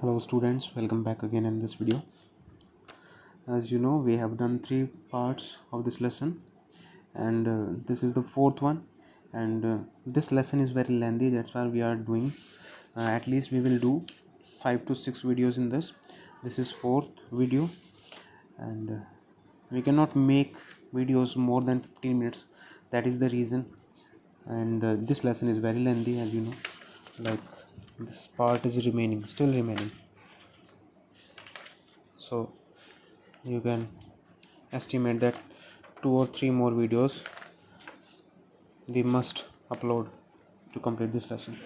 Hello students, welcome back again in this video. As you know, we have done 3 parts of this lesson and this is the 4th one, and this lesson is very lengthy. That's why we are doing at least we will do 5 to 6 videos in this. This is 4th video, and we cannot make videos more than 15 minutes. That is the reason, and this lesson is very lengthy, as you know. Like, this part is still remaining, so you can estimate that 2 or 3 more videos we must upload to complete this lesson.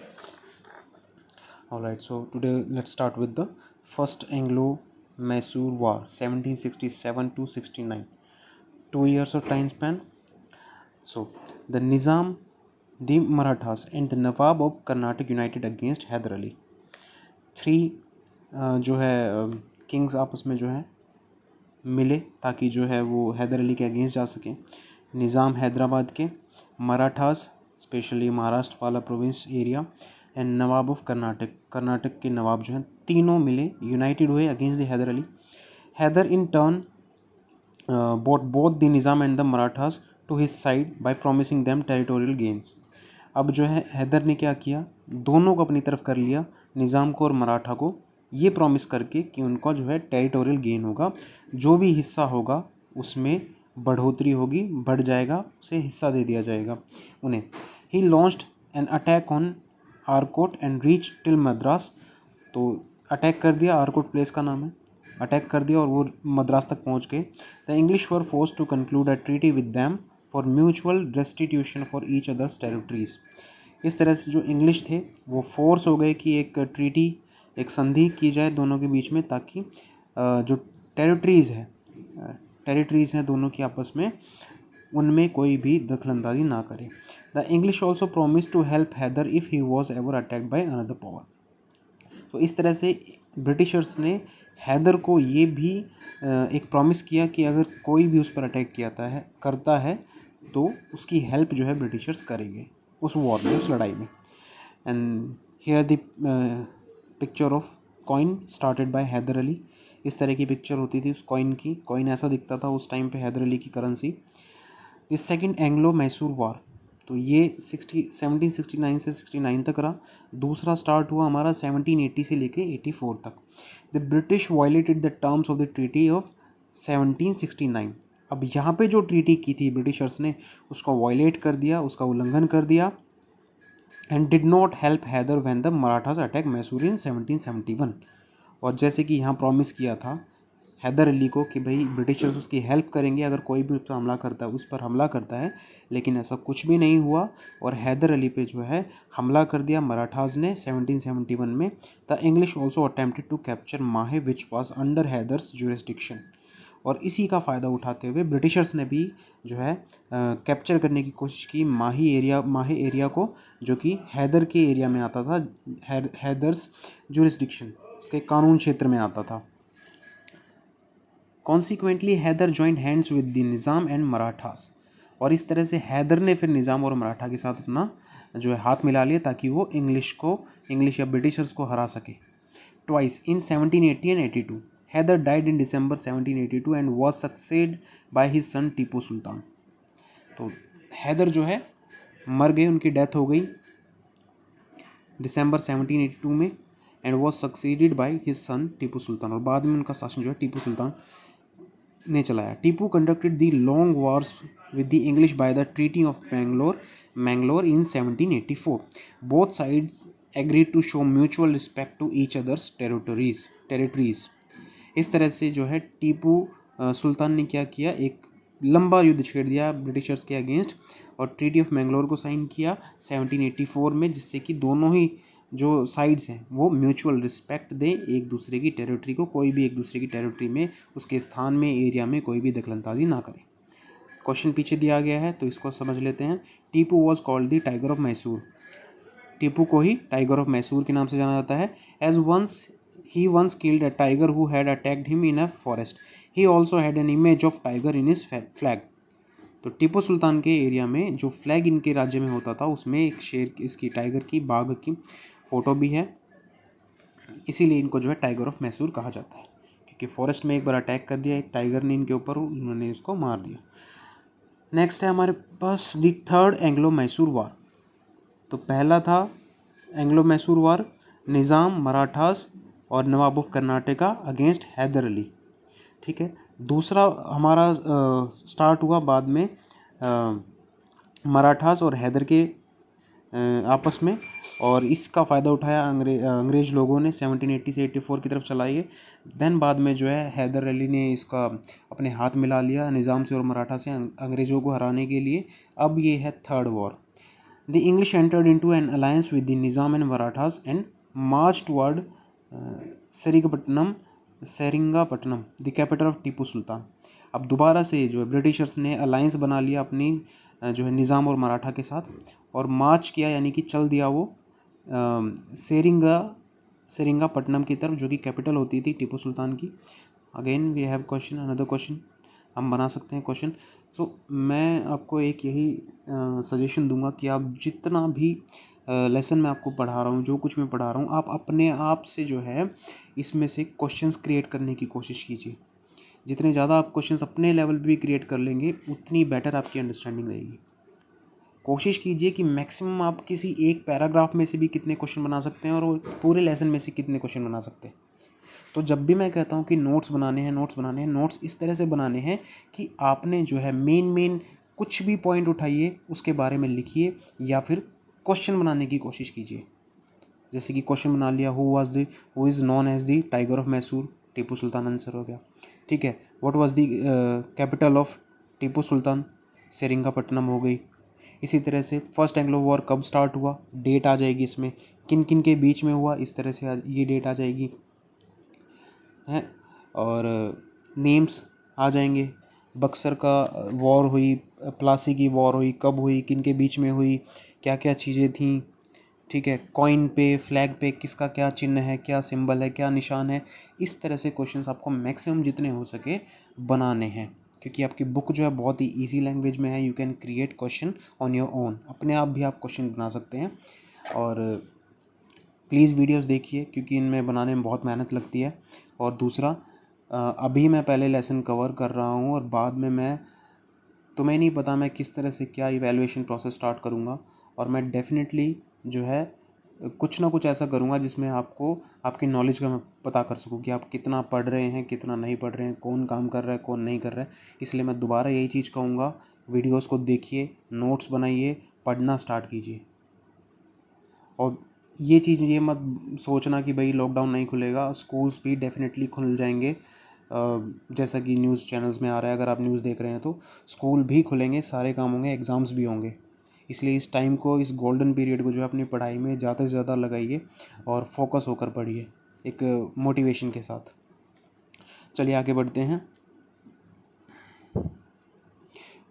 Alright, so today let's start with the first Anglo-Mysore War, 1767 to 69. 2 years of time span. So the Nizam, the Marathas and the Nawab of Karnataka united against Hyder Ali. 3 जो है Kings आपस में जो है मिले ताकि जो है वो हैदर अली के अगेंस्ट जा सकें. निज़ाम हैदराबाद के, मराठास स्पेशली महाराष्ट्र वाला province area, and nawab of Karnataka के नवाब जो हैं तीनों मिले, यूनाइटेड हुए against the Hyder Ali. Hyder in turn bought both the Nizam and the Marathas to his side by promising them territorial gains. अब जो है हैदर ने क्या किया, दोनों को अपनी तरफ कर लिया, निज़ाम को और मराठा को, ये प्रॉमिस करके कि उनका जो है टेरिटोरियल गेन होगा, जो भी हिस्सा होगा उसमें बढ़ोतरी होगी, बढ़ जाएगा, उसे हिस्सा दे दिया जाएगा उन्हें. He launched an attack on Arcot and reach till Madras. तो अटैक कर दिया, आरकोट प्लेस का नाम है, अटैक कर दिया और वो मद्रास तक पहुंच गए. The English were forced to conclude a treaty with them for mutual restitution for each others territories. इस तरह से जो इंग्लिश थे वो फोर्स हो गए कि एक ट्रीटी, एक संधि की जाए दोनों के बीच में, ताकि जो टेरिटरीज़ हैं दोनों की आपस में, उनमें कोई भी दखलंदाजी ना करे. The English also promise to help Hyder if he was ever attacked by another power. तो इस तरह से ब्रिटिशर्स ने हैदर को ये भी एक प्रॉमिस किया कि अगर कोई भी उस पर अटैक करता है तो उसकी हेल्प जो है ब्रिटिशर्स करेंगे उस वॉर में, उस लड़ाई में. And here the picture of coin started by Hyder Ali. इस तरह की पिक्चर होती थी उस कॉइन की. कॉइन ऐसा दिखता था उस टाइम पे हैदर अली की currency. The second Anglo Mysore war, तो ये 1769 से 69 तक रहा. दूसरा स्टार्ट हुआ हमारा 1780 से लेके 84 तक. The British violated the terms of the treaty of 1769. अब यहाँ पे जो ट्रीटी की थी ब्रिटिशर्स ने, उसको वायलेट कर दिया, उसका उल्लंघन कर दिया. And did not help Hyder when the Marathas attack Mysore in 1771. और जैसे कि यहाँ प्रॉमिस किया था हैदर अली को कि भाई ब्रिटिशर्स उसकी हेल्प करेंगे अगर कोई भी उस पर हमला करता है, लेकिन ऐसा कुछ भी नहीं हुआ और हैदर अली पे जो है हमला कर दिया मराठास ने 1771 में. The English also attempted to capture Mahe which was under Hyder's jurisdiction. और इसी का फ़ायदा उठाते हुए ब्रिटिशर्स ने भी जो है कैप्चर करने की कोशिश की माहे एरिया को, जो कि हैदर के एरिया में आता था, हैदर्स ज्यूरिसडिक्शन, उसके कानून क्षेत्र में आता था. Consequently Hyder joined hands with the Nizam and Marathas. और इस तरह से हैदर ने फिर निज़ाम और मराठा के साथ अपना जो है हाथ मिला लिया ताकि वो इंग्लिश या ब्रिटिशर्स को हरा सके. Twice in 1780 and 82. Hyder died in December 1782 and was succeeded by his son Tipu Sultan. तो हैदर जो है मर गए, उनकी डेथ हो गई दिसंबर 1782 में, and was succeeded by his son Tipu Sultan. और बाद में उनका शासन जो है टीपू सुल्तान ने चलाया. Tipu conducted the long wars with the English by the treaty of Mangalore in 1784. Both sides agreed to show mutual respect to each others territories. इस तरह से जो है टीपू सुल्तान ने क्या किया, एक लंबा युद्ध छेड़ दिया ब्रिटिशर्स के अगेंस्ट और ट्रीटी ऑफ मैंगलोर को साइन किया 1784 में, जिससे कि दोनों ही जो साइड्स हैं वो म्यूचुअल रिस्पेक्ट दें एक दूसरे की टेरिटरी को, कोई भी एक दूसरे की टेरिटरी में, उसके स्थान में, एरिया में कोई भी दखलंदाजी ना करे. क्वेश्चन पीछे दिया गया है तो इसको समझ लेते हैं. Tipu was called the tiger of Mysore. Tipu को ही टाइगर ऑफ मैसूर के नाम से जाना जाता है. As he once killed a tiger who had attacked him in a forest. He also had an image of tiger in his flag. तो टीपू सुल्तान के एरिया में जो फ्लैग इनके राज्य में होता था उसमें एक शेर, इसकी टाइगर की, बाघ की फ़ोटो भी है. इसीलिए इनको जो है टाइगर ऑफ मैसूर कहा जाता है, क्योंकि फॉरेस्ट में एक बार अटैक कर दिया एक टाइगर ने इनके ऊपर, उन्होंने इसको मार दिया। नेक्स्ट है हमारे पास द थर्ड एंग्लो मैसूर वार। तो पहला था एंग्लो मैसूर वार, निज़ाम मराठास और नवाब ऑफ कर्नाटका अगेंस्ट हैदर अली। ठीक है, दूसरा हमारा स्टार्ट हुआ बाद में मराठास और हैदर के आपस में, और इसका फ़ायदा उठाया अंग्रेज़ लोगों ने 1780 से 84 की तरफ चलाई है। देन बाद में जो है हैदर अली ने इसका अपने हाथ मिला लिया निज़ाम से और मराठा से अंग्रेज़ों को हराने के लिए। अब ये है third war. The English entered into an alliance with the Nizam and Marathas and march toward Seringapatam the capital of Tipu Sultan. अब दोबारा से जो है ब्रिटिशर्स ने अलायंस बना लिया अपनी जो है निज़ाम और मराठा के साथ, और मार्च किया यानी कि चल दिया वो सेरिंगापट्टनम की तरफ, जो कि कैपिटल होती थी टीपू सुल्तान की। Again we have question, another question हम बना सकते हैं क्वेश्चन। सो मैं आपको एक यही सजेशन दूंगा कि आप जितना भी लेसन मैं आपको पढ़ा रहा हूँ, जो कुछ मैं पढ़ा रहा हूँ, आप अपने आप से जो है इसमें से क्वेश्चंस क्रिएट करने की कोशिश कीजिए। जितने ज़्यादा आप क्वेश्चंस अपने लेवल पे भी क्रिएट कर लेंगे उतनी बेटर आपकी अंडरस्टैंडिंग रहेगी। कोशिश कीजिए कि मैक्सिमम आप किसी एक पैराग्राफ में से भी कितने क्वेश्चन बना सकते हैं और पूरे लेसन में से कितने क्वेश्चन बना सकते हैं। तो जब भी मैं कहता हूँ कि नोट्स बनाने हैं, नोट्स इस तरह से बनाने हैं कि आपने जो है मेन कुछ भी पॉइंट उठाइए उसके बारे में लिखिए, या फिर क्वेश्चन बनाने की कोशिश कीजिए। जैसे कि क्वेश्चन बना लिया, who is known as the tiger of Mysore, Tipu Sultan answer हो गया। ठीक है, what was the capital of Tipu Sultan, Seringapatam हो गई। इसी तरह से फर्स्ट एंग्लो वॉर कब स्टार्ट हुआ, डेट आ जाएगी इसमें, किन किन के बीच में हुआ, इस तरह से ये डेट आ जाएगी है, और नेम्स आ जाएंगे। बक्सर का वॉर हुई, प्लासी की वॉर हुई, कब हुई, किन के बीच में हुई, क्या क्या चीज़ें थी। ठीक है, कॉइन पे, फ्लैग पे किसका क्या चिन्ह है, क्या सिंबल है, क्या निशान है। इस तरह से क्वेश्चंस आपको मैक्सिमम जितने हो सके बनाने हैं, क्योंकि आपकी बुक जो है बहुत ही इजी लैंग्वेज में है। You can create question on your own, अपने आप भी आप क्वेश्चन बना सकते हैं। और प्लीज़ वीडियोस देखिए, क्योंकि इनमें बनाने में बहुत मेहनत लगती है। और दूसरा, अभी मैं पहले लेसन कवर कर रहा हूँ और बाद में मैं तुम्हें नहीं पता मैं किस तरह से क्या इवैल्यूएशन प्रोसेस स्टार्ट करूँगा, और मैं डेफिनेटली जो है कुछ ना कुछ ऐसा करूँगा जिसमें आपको आपकी नॉलेज का मैं पता कर सकूँ कि आप कितना पढ़ रहे हैं, कितना नहीं पढ़ रहे हैं, कौन काम कर रहा है, कौन नहीं कर रहा है। इसलिए मैं दोबारा यही चीज़ कहूँगा, वीडियोस को देखिए, नोट्स बनाइए, पढ़ना स्टार्ट कीजिए। और ये चीज़ ये मत सोचना कि भाई लॉकडाउन नहीं खुलेगा, स्कूल्स भी डेफिनेटली खुल जाएंगे। जैसा कि न्यूज़ चैनल्स में आ रहा है, अगर आप न्यूज़ देख रहे हैं तो स्कूल भी खुलेंगे, सारे काम होंगे, एग्ज़ाम्स भी होंगे। इसलिए इस टाइम को, इस गोल्डन पीरियड को जो है अपनी पढ़ाई में ज़्यादा से ज़्यादा लगाइए और फोकस होकर पढ़िए एक मोटिवेशन के साथ। चलिए आगे बढ़ते हैं।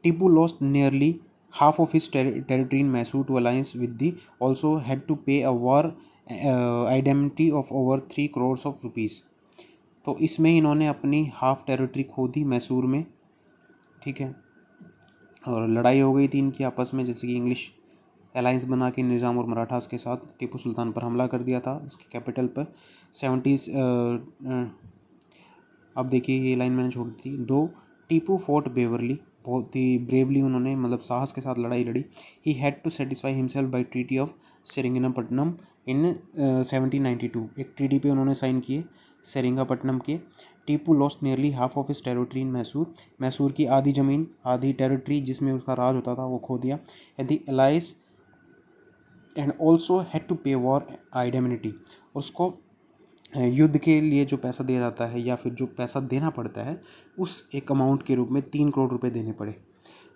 Tipu lost nearly half of his territory in Mysore to alliance with the, also had to pay a war indemnity of over 3 crores of rupees। तो इसमें इन्होंने अपनी हाफ टेरिटरी खो दी मैसूर में। ठीक है, और लड़ाई हो गई थी इनकी आपस में, जैसे कि इंग्लिश अलायंस बना के निज़ाम और मराठास के साथ टीपू सुल्तान पर हमला कर दिया था, उसकी कैपिटल पर 70s। अब देखिए ये लाइन मैंने छोड़ दी थी। दो टीपू फोर्ट बेवरली, बहुत ही ब्रेवली उन्होंने मतलब साहस के साथ लड़ाई लड़ी। He had to satisfy himself by treaty of Seringapatam in 1792। एक ट्रीटी पे उन्होंने साइन किए सेरिंगापट्टनम के। Tipu lost nearly half of his territory in Mysore, Mysore की आधी ज़मीन, आधी टेरिटरी जिसमें उसका राज होता था वो खो दिया। At the allies and also had to pay war indemnity, उसको युद्ध के लिए जो पैसा दिया जाता है या फिर जो पैसा देना पड़ता है उस एक अमाउंट के रूप में 3 करोड़ रुपए देने पड़े।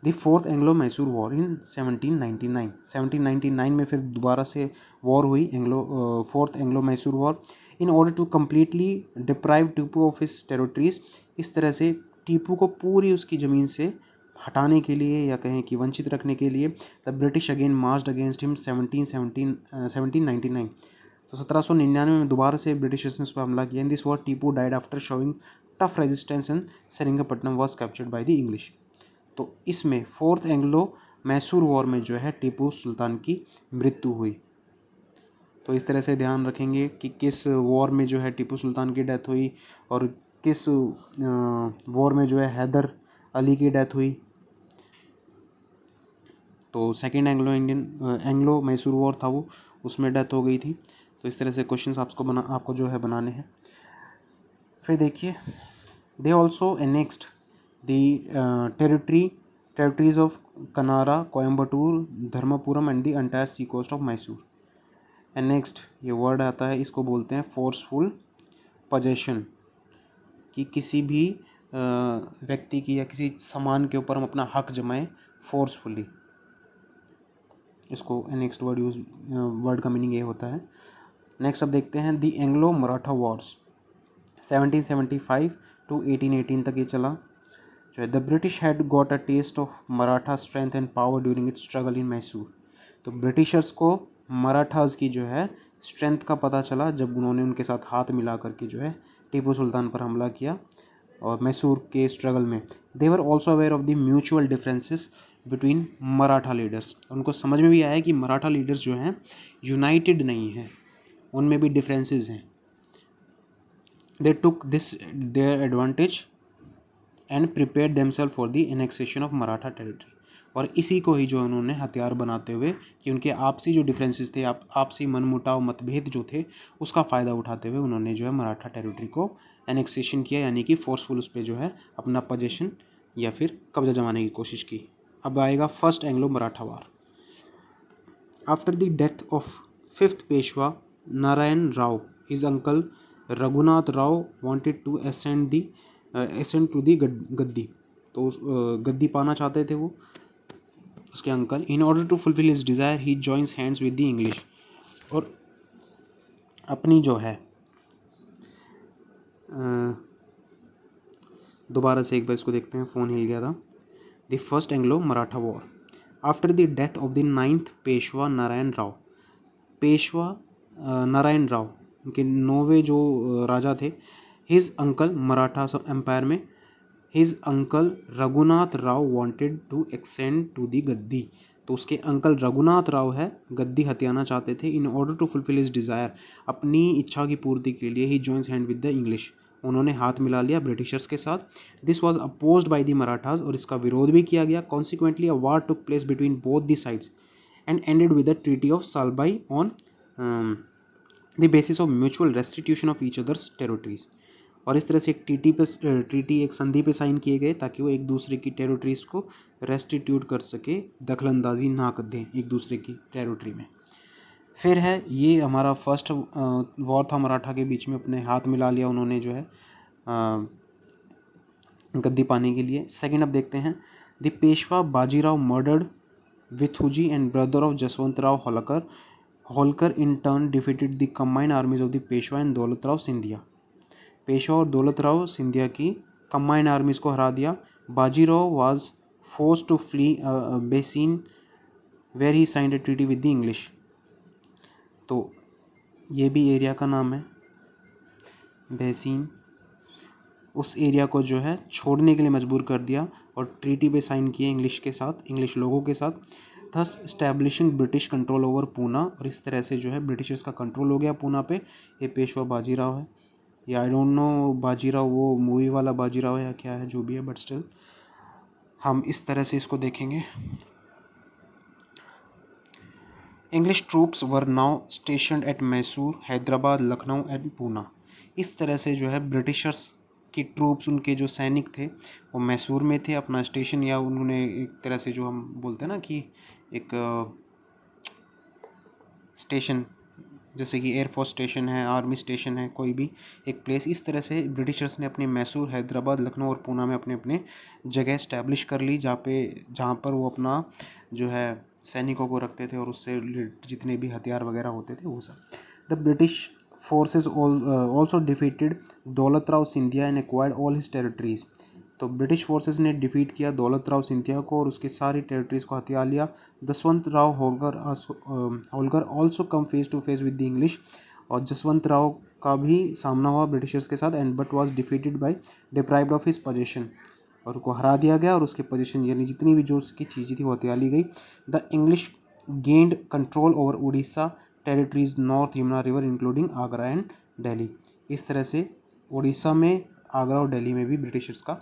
The fourth Anglo Mysore war in 1799 में फिर दोबारा से वॉर हुई, fourth Anglo Mysore war, in order to completely deprive Tipu of his territories. इस तरह से टीपू को पूरी उसकी ज़मीन से हटाने के लिए या कहें कि वंचित रखने के लिए the British again marched against him 1799। तो 1799 में दोबारा से ब्रिटिशर्स ने उस पर हमला किया। In this war Tipu died after showing tough resistance and Seringapatam was captured by the English. तो इसमें फोर्थ एंग्लो मैसूर वॉर में जो है टीपू सुल्तान की मृत्यु हुई। तो इस तरह से ध्यान रखेंगे कि किस वॉर में जो है टीपू सुल्तान की डेथ हुई और किस वॉर में जो है हैदर अली की डेथ हुई। तो सेकेंड एंग्लो मैसूर वॉर था वो, उसमें डेथ हो गई थी। तो इस तरह से क्वेश्चंस आपको जो है बनाने हैं। फिर देखिए, they also annexed the territories of Kanara, Coimbatore, Dharmapuram and the entire sea coast of Mysore. Annexed ये वर्ड आता है, इसको बोलते हैं फोर्सफुल पोजेशन, कि किसी भी व्यक्ति की या किसी सामान के ऊपर हम अपना हक जमाएं फोर्सफुली, इसको नेक्स्ट वर्ड का मीनिंग ये होता है। नेक्स्ट अब देखते हैं the Anglo Maratha wars 1775 to 1818 तक ये चला। जो है the British had got a test of Maratha strength and power during its struggle in Mysore. तो ब्रिटिशर्स को मराठास की जो है स्ट्रेंथ का पता चला जब उन्होंने उनके साथ हाथ मिला करके जो है टीपू सुल्तान पर हमला किया और मैसूर के स्ट्रगल में। They were also aware of the mutual differences between Maratha leaders. उनको समझ में भी आया कि मराठा लीडर्स जो हैं यूनाइटेड नहीं हैं, उनमें भी डिफरेंसेस हैं। They took this their advantage and prepare themselves for the annexation of Maratha territory. और इसी को ही जो उन्होंने हथियार बनाते हुए कि उनके आपसी जो डिफरेंसेस थे, आपसी मनमुटाव मतभेद जो थे, उसका फ़ायदा उठाते हुए उन्होंने जो है मराठा टेरिटरी को एनेक्सेशन किया, यानी कि फोर्सफुल उस पर जो है अपना पोजीशन या फिर कब्जा जमाने की कोशिश की। अब आएगा first Anglo Maratha war. After the death of fifth Peshwa Narayan Rao, his uncle Raghunath Rao wanted to ascend to the gaddi. तो गद्दी पाना चाहते थे वो, उसके uncle. In order to fulfil his desire he joins hands with the English. और अपनी जो है दोबारा से एक बार इसको देखते हैं, फ़ोन हिल गया था। The first Anglo Maratha war after the death of the 9th Peshwa Narayan Rao. Peshwa Narayan Rao उनके 9वें जो राजा थे, हिज अंकल मराठा एम्पायर में, his uncle Raghunath Rao wanted to ascend to the gaddi. तो उसके अंकल रघुनाथ राव है गद्दी हथियाना चाहते थे। In order to fulfil his desire, अपनी इच्छा की पूर्ति के लिए he joins hand with the English, उन्होंने हाथ मिला लिया ब्रिटिशर्स के साथ। This was opposed by the Marathas, और इसका विरोध भी किया गया। Consequently a war took place between both the sides and ended with the treaty of Salbai on the basis of mutual restitution of each others territories. और इस तरह से एक ट्रीटी एक संधि पे साइन किए गए ताकि वो एक दूसरे की टेरिटरीज को रेस्टिट्यूट कर सके, दखलंदाजी ना कर दें एक दूसरे की टेरिटरी में। फिर है ये हमारा फर्स्ट वॉर था मराठा के बीच में, अपने हाथ मिला लिया उन्होंने जो है गद्दी पाने के लिए। सेकंड अब देखते हैं the Peshwa Bajirao murdered Vithoji and brother of Jaswant Rao Holkar in turn defeated the combined armies of the Peshwa and Daulat Rao Scindia. Peshwa और दौलत राव सिंधिया की कंबाइंड आर्मीज को हरा दिया। Bajirao was force to flee Bassein where he signed a treaty with the English. तो ये भी एरिया का नाम है बेसिन। उस एरिया को जो है छोड़ने के लिए मजबूर कर दिया और ट्रीटी पे साइन किए इंग्लिश के साथ, इंग्लिश लोगों के साथ, thus establishing British control over Poona. और इस तरह से जो है ब्रिटिशर्स का कंट्रोल हो गया पूना पे। ये पेशवा बाजीराव है, या आई डोंट नो बाजीराव वो मूवी वाला बाजीराव है या क्या है, जो भी है, बट स्टिल हम इस तरह से इसको देखेंगे। English troops were now stationed at Mysore, Hyderabad, Lucknow and Poona. इस तरह से जो है ब्रिटिशर्स की ट्रूप्स, उनके जो सैनिक थे वो मैसूर में थे अपना स्टेशन, या उन्होंने एक तरह से जो हम बोलते हैं ना कि एक स्टेशन, जैसे कि एयरफोर्स स्टेशन है, आर्मी स्टेशन है, कोई भी एक प्लेस, इस तरह से ब्रिटिशर्स ने अपने मैसूर, हैदराबाद, लखनऊ और पूना में अपने अपने जगह इस्टेब्लिश कर ली, जहाँ पर वो अपना जो है सैनिकों को रखते थे और उससे जितने भी हथियार वगैरह होते थे वो सब। The British forces also defeated Daulat Rao Scindia and acquired all his territories. तो ब्रिटिश फोर्सेस ने डिफीट किया दौलत राव सिंधिया को और उसकी सारी टेरिटरीज को हथिया लिया। Jaswant Rao Holkar also come face to face with the English. और जसवंत राव का भी सामना हुआ ब्रिटिशर्स के साथ, and but was defeated by deprived of his position. और उसको हरा दिया गया और उसके पोजीशन यानी जितनी भी जो उसकी चीज़ें थी वो हथिया ली गई। The English gained control over Orissa, territories north Yamuna river including Agra and Delhi. इस तरह से उड़ीसा में, आगरा और दिल्ली में भी ब्रिटिशर्स का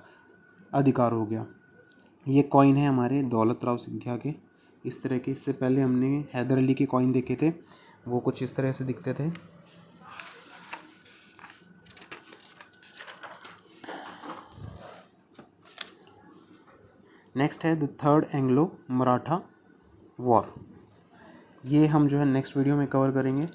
अधिकार हो गया। ये कॉइन है हमारे दौलत राव सिंधिया के इस तरह के। इससे पहले हमने हैदर अली के कॉइन देखे थे, वो कुछ इस तरह से दिखते थे। नेक्स्ट है the third Anglo Maratha war. ये हम जो है नेक्स्ट वीडियो में कवर करेंगे।